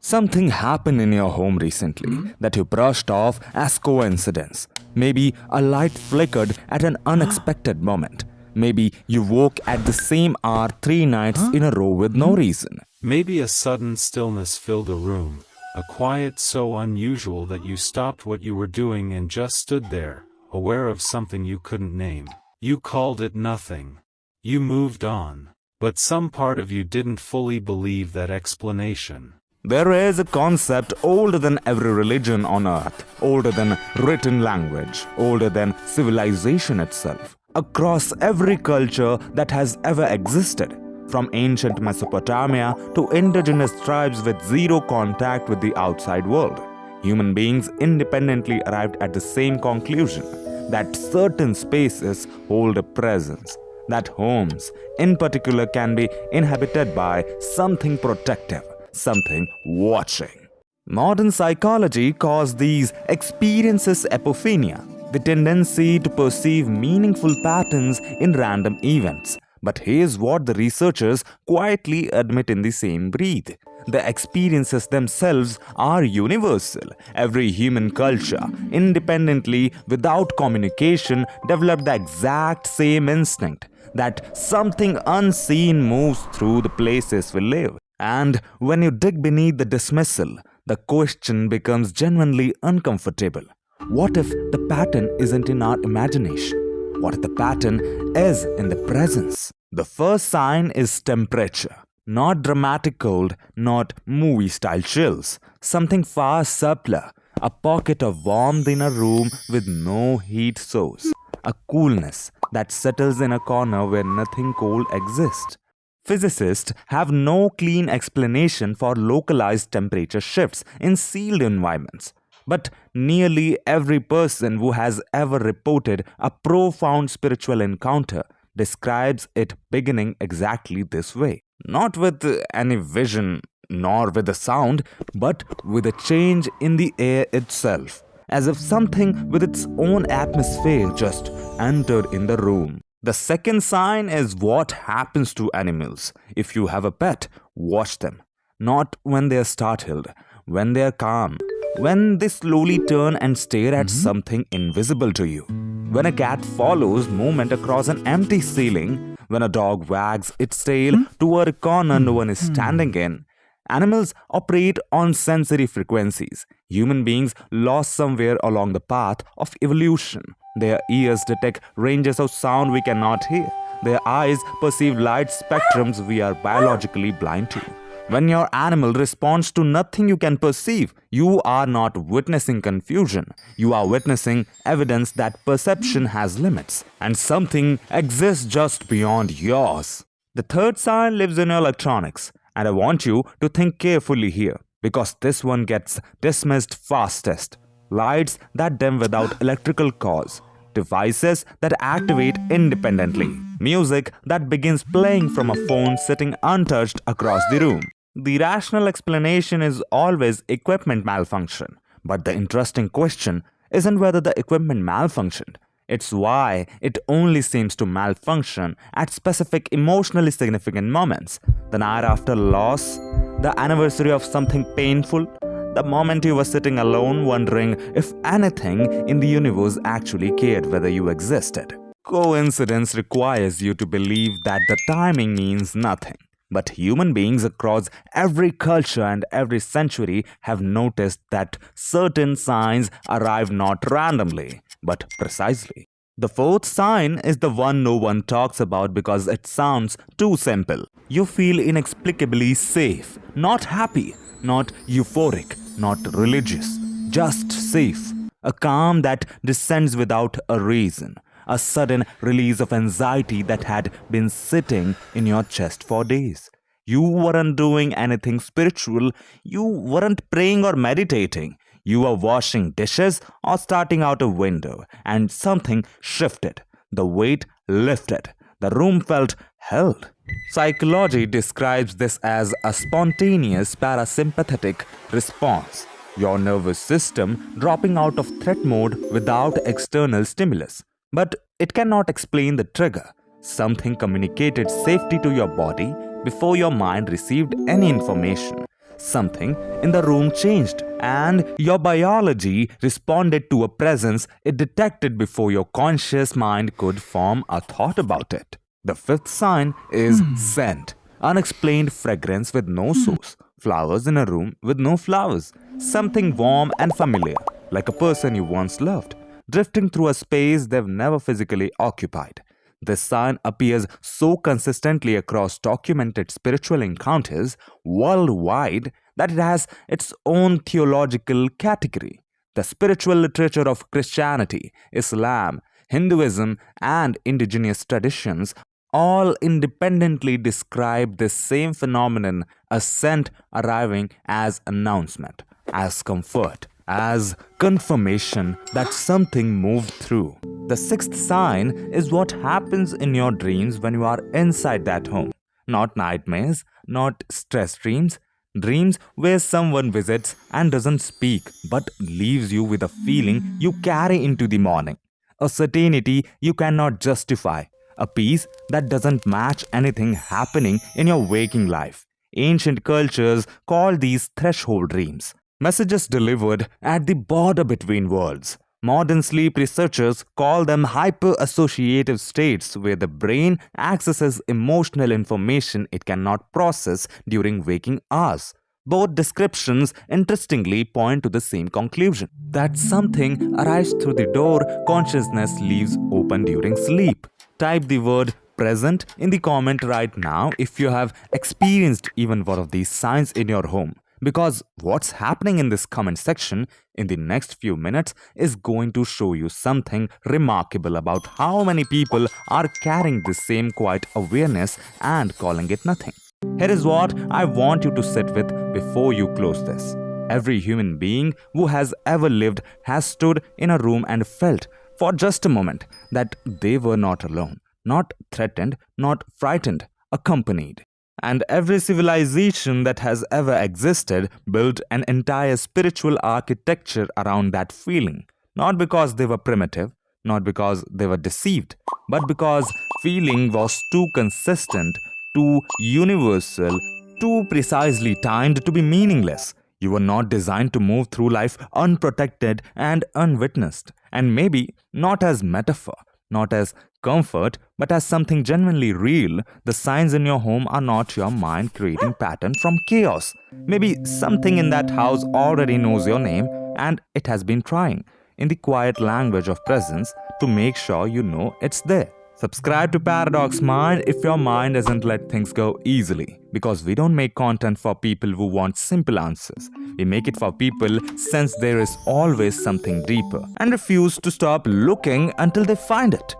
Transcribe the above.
Something happened in your home recently that you brushed off as coincidence. Maybe a light flickered at an unexpected moment. Maybe you woke at the same hour 3 nights in a row with no reason. Maybe a sudden stillness filled a room, a quiet so unusual that you stopped what you were doing and just stood there, aware of something you couldn't name. You called it nothing. You moved on. But some part of you didn't fully believe that explanation. There is a concept older than every religion on earth, older than written language, older than civilization itself. Across every culture that has ever existed, from ancient Mesopotamia to indigenous tribes with zero contact with the outside world, human beings independently arrived at the same conclusion, that certain spaces hold a presence, that homes, in particular, can be inhabited by something protective, something watching. Modern psychology calls these experiences epiphania, the tendency to perceive meaningful patterns in random events. But here's what the researchers quietly admit in the same breath. The experiences themselves are universal. Every human culture, independently, without communication, developed the exact same instinct that something unseen moves through the places we live. And when you dig beneath the dismissal, the question becomes genuinely uncomfortable. What if the pattern isn't in our imagination? What if the pattern is in the presence? The first sign is temperature. Not dramatic cold, not movie-style chills. Something far subtler. A pocket of warmth in a room with no heat source. A coolness that settles in a corner where nothing cold exists. Physicists have no clean explanation for localized temperature shifts in sealed environments. But nearly every person who has ever reported a profound spiritual encounter describes it beginning exactly this way. Not with any vision, nor with a sound, but with a change in the air itself. As if something with its own atmosphere just entered in the room. The second sign is what happens to animals. If you have a pet, watch them. Not when they are startled, when they are calm, when they slowly turn and stare at something invisible to you. When a cat follows movement across an empty ceiling, when a dog wags its tail toward a corner no one is standing in. Animals operate on sensory frequencies. Human beings lost somewhere along the path of evolution. Their ears detect ranges of sound we cannot hear. Their eyes perceive light spectrums we are biologically blind to. When your animal responds to nothing you can perceive, you are not witnessing confusion. You are witnessing evidence that perception has limits, and something exists just beyond yours. The third sign lives in electronics, and I want you to think carefully here, because this one gets dismissed fastest. Lights that dim without electrical cause. Devices that activate independently. Music that begins playing from a phone sitting untouched across the room. The rational explanation is always equipment malfunction. But the interesting question isn't whether the equipment malfunctioned. It's why it only seems to malfunction at specific emotionally significant moments. The night after loss, the anniversary of something painful, the moment you were sitting alone wondering if anything in the universe actually cared whether you existed. Coincidence requires you to believe that the timing means nothing. But human beings across every culture and every century have noticed that certain signs arrive not randomly, but precisely. The fourth sign is the one no one talks about because it sounds too simple. You feel inexplicably safe, not happy, not euphoric, not religious, just safe. A calm that descends without a reason. A sudden release of anxiety that had been sitting in your chest for days. You weren't doing anything spiritual. You weren't praying or meditating. You were washing dishes or starting out a window, and something shifted. The weight lifted. The room felt held. Psychology describes this as a spontaneous parasympathetic response. Your nervous system dropping out of threat mode without external stimulus. But it cannot explain the trigger. Something communicated safety to your body before your mind received any information. something in the room changed, and your biology responded to a presence it detected before your conscious mind could form a thought about it. The fifth sign is scent, unexplained fragrance with no source, flowers in a room with no flowers, something warm and familiar, like a person you once loved, drifting through a space they've never physically occupied. This sign appears so consistently across documented spiritual encounters worldwide that it has its own theological category. The spiritual literature of Christianity, Islam, Hinduism, and indigenous traditions all independently describe this same phenomenon, a scent arriving as announcement, as comfort, as confirmation that something moved through. The sixth sign is what happens in your dreams when you are inside that home. Not nightmares, not stress dreams, dreams where someone visits and doesn't speak but leaves you with a feeling you carry into the morning, a certainty you cannot justify, a peace that doesn't match anything happening in your waking life. Ancient cultures call these threshold dreams, messages delivered at the border between worlds. Modern sleep researchers call them hyper-associative states where the brain accesses emotional information it cannot process during waking hours. Both descriptions interestingly point to the same conclusion, that something arrives through the door consciousness leaves open during sleep. Type the word present in the comment right now if you have experienced even one of these signs in your home. Because what's happening in this comment section in the next few minutes is going to show you something remarkable about how many people are carrying the same quiet awareness and calling it nothing. Here is what I want you to sit with before you close this. Every human being who has ever lived has stood in a room and felt, for just a moment, that they were not alone, not threatened, not frightened, accompanied. And every civilization that has ever existed built an entire spiritual architecture around that feeling, not because they were primitive, not because they were deceived, but because feeling was too consistent, too universal, too precisely timed to be meaningless. You were not designed to move through life unprotected and unwitnessed, and maybe not as metaphor, not as comfort, but as something genuinely real. The signs in your home are not your mind creating pattern from chaos. Maybe something in that house already knows your name and it has been trying, in the quiet language of presence, to make sure you know it's there. Subscribe to Paradox Mind if your mind doesn't let things go easily, because we don't make content for people who want simple answers. We make it for people sense there is always something deeper and refuse to stop looking until they find it.